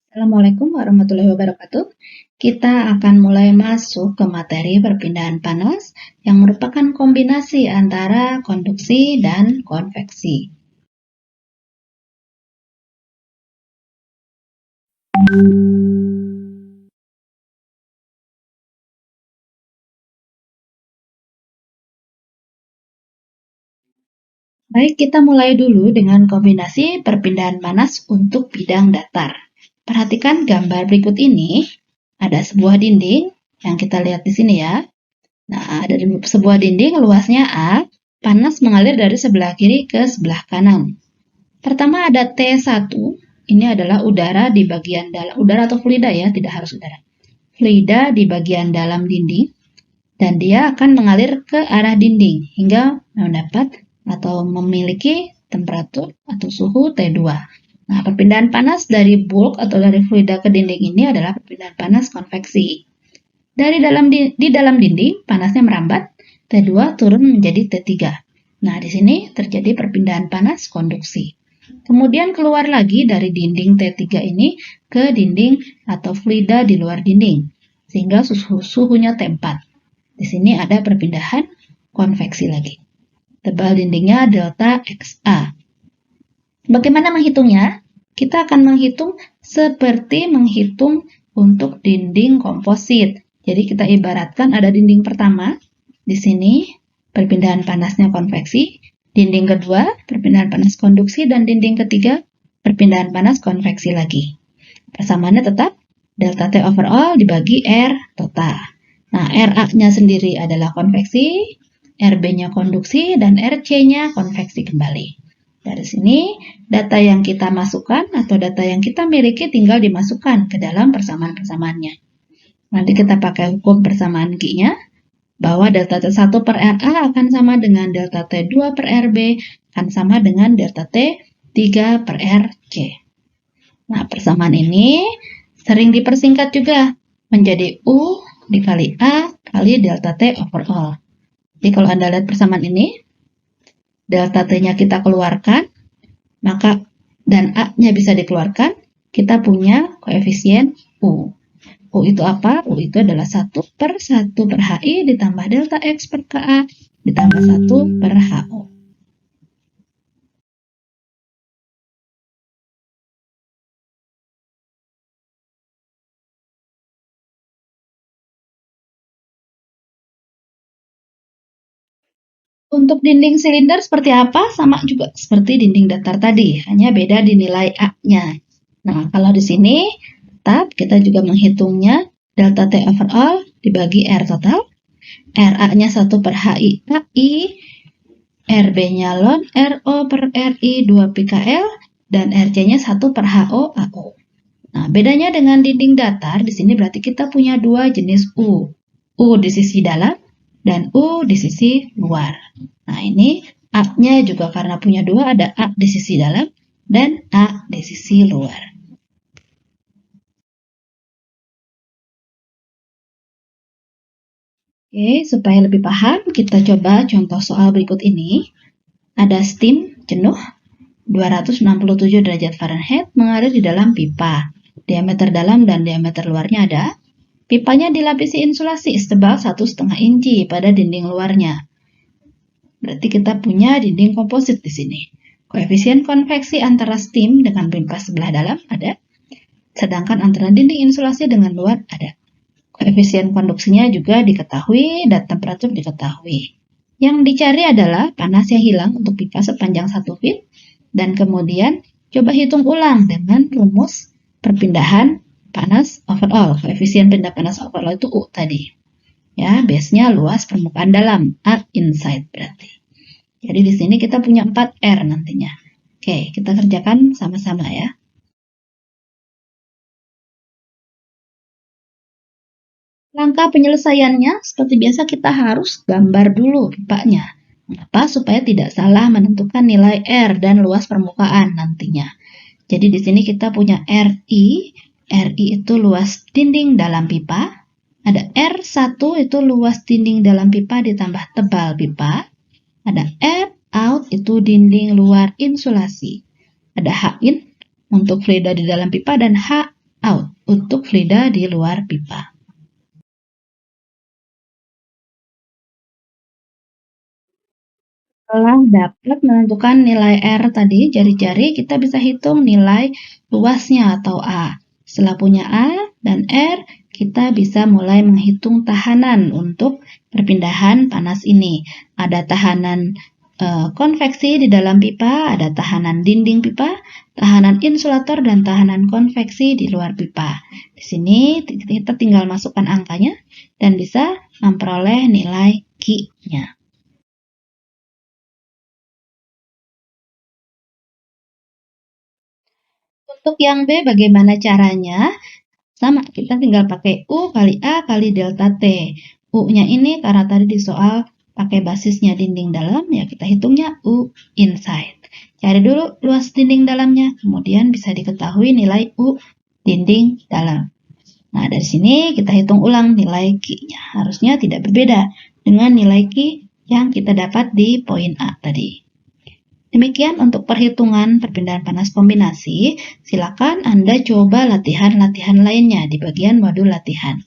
Assalamualaikum warahmatullahi wabarakatuh. Kita akan mulai masuk ke materi perpindahan panas yang merupakan kombinasi antara konduksi dan konveksi. Baik, kita mulai dulu dengan kombinasi perpindahan panas untuk bidang datar. Perhatikan gambar berikut ini. Ada sebuah dinding yang kita lihat di sini ya. Nah, ada sebuah dinding luasnya A, panas mengalir dari sebelah kiri ke sebelah kanan. Pertama ada T1, ini adalah udara di bagian dalam, udara atau fluida ya, tidak harus udara. Fluida di bagian dalam dinding, dan dia akan mengalir ke arah dinding hingga mendapat atau memiliki temperatur atau suhu T2. Nah, perpindahan panas dari bulk atau dari fluida ke dinding ini adalah perpindahan panas konveksi. Di dalam dinding, panasnya merambat, T2 turun menjadi T3. Nah, di sini terjadi perpindahan panas konduksi. Kemudian keluar lagi dari dinding T3 ini ke dinding atau fluida di luar dinding, sehingga suhunya T4. Di sini ada perpindahan konveksi lagi. Tebal dindingnya delta XA. Bagaimana menghitungnya? Kita akan menghitung seperti menghitung untuk dinding komposit. Jadi kita ibaratkan ada dinding pertama, di sini perpindahan panasnya konveksi, dinding kedua perpindahan panas konduksi, dan dinding ketiga perpindahan panas konveksi lagi. Persamaannya tetap delta T over all dibagi R total. Nah, RA-nya sendiri adalah konveksi, RB-nya konduksi, dan RC-nya konveksi kembali. Dari sini, data yang kita masukkan atau data yang kita miliki tinggal dimasukkan ke dalam persamaan-persamaannya. Nanti kita pakai hukum persamaan Q-nya, bahwa delta T1 per RA akan sama dengan delta T2 per RB, akan sama dengan delta T3 per RC. Nah, persamaan ini sering dipersingkat juga menjadi U dikali A kali delta T over all. Jadi kalau Anda lihat persamaan ini, delta T-nya kita keluarkan, maka dan A-nya bisa dikeluarkan, kita punya koefisien U. U itu apa? U itu adalah 1 per 1 per HI ditambah delta X per KA ditambah 1 per HO. Untuk dinding silinder seperti apa? Sama juga seperti dinding datar tadi, hanya beda di nilai A-nya. Nah, kalau di sini tetap kita juga menghitungnya delta T over all dibagi R total. RA-nya 1 per HI AI, RB-nya ln RO per RI 2 PKL, dan RC-nya 1 per HO AO. Nah, bedanya dengan dinding datar, di sini berarti kita punya dua jenis U. U di sisi dalam dan U di sisi luar. Nah, ini A-nya juga karena punya dua, ada A di sisi dalam dan A di sisi luar. Oke, supaya lebih paham, kita coba contoh soal berikut ini. Ada steam jenuh 267 derajat Fahrenheit mengalir di dalam pipa. Diameter dalam dan diameter luarnya ada. Pipanya dilapisi insulasi setebal 1,5 inci pada dinding luarnya. Berarti kita punya dinding komposit di sini. Koefisien konveksi antara steam dengan pipa sebelah dalam ada. Sedangkan antara dinding insulasi dengan luar ada. Koefisien konduksinya juga diketahui dan temperatur diketahui. Yang dicari adalah panas yang hilang untuk pipa sepanjang 1 feet, dan kemudian coba hitung ulang dengan rumus perpindahan panas overall. Koefisien pindah panas overall itu U tadi. Ya, base-nya luas permukaan dalam, A inside berarti. Jadi di sini kita punya 4 R nantinya. Oke, kita kerjakan sama-sama ya. Langkah penyelesaiannya, seperti biasa kita harus gambar dulu pipanya. Kenapa? Supaya tidak salah menentukan nilai R dan luas permukaan nantinya. Jadi di sini kita punya RI. RI itu luas dinding dalam pipa. Ada R1 itu luas dinding dalam pipa ditambah tebal pipa. Ada R out itu dinding luar insulasi. Ada H in untuk fluida di dalam pipa dan H out untuk fluida di luar pipa. Setelah dapat menentukan nilai R tadi, jari-jari, kita bisa hitung nilai luasnya atau A. Setelah punya A dan R, kita bisa mulai menghitung tahanan untuk perpindahan panas ini. Ada tahanan konveksi di dalam pipa, ada tahanan dinding pipa, tahanan insulator, dan tahanan konveksi di luar pipa. Di sini kita tinggal masukkan angkanya dan bisa memperoleh nilai Q-nya. Untuk yang B, bagaimana caranya? Sama, kita tinggal pakai U kali A kali delta T. U-nya ini karena tadi di soal pakai basisnya dinding dalam, ya kita hitungnya U inside. Cari dulu luas dinding dalamnya, kemudian bisa diketahui nilai U dinding dalam. Nah, dari sini kita hitung ulang nilai Q-nya. Harusnya tidak berbeda dengan nilai Q yang kita dapat di poin A tadi. Demikian untuk perhitungan perpindahan panas kombinasi. Silakan Anda coba latihan-latihan lainnya di bagian modul latihan.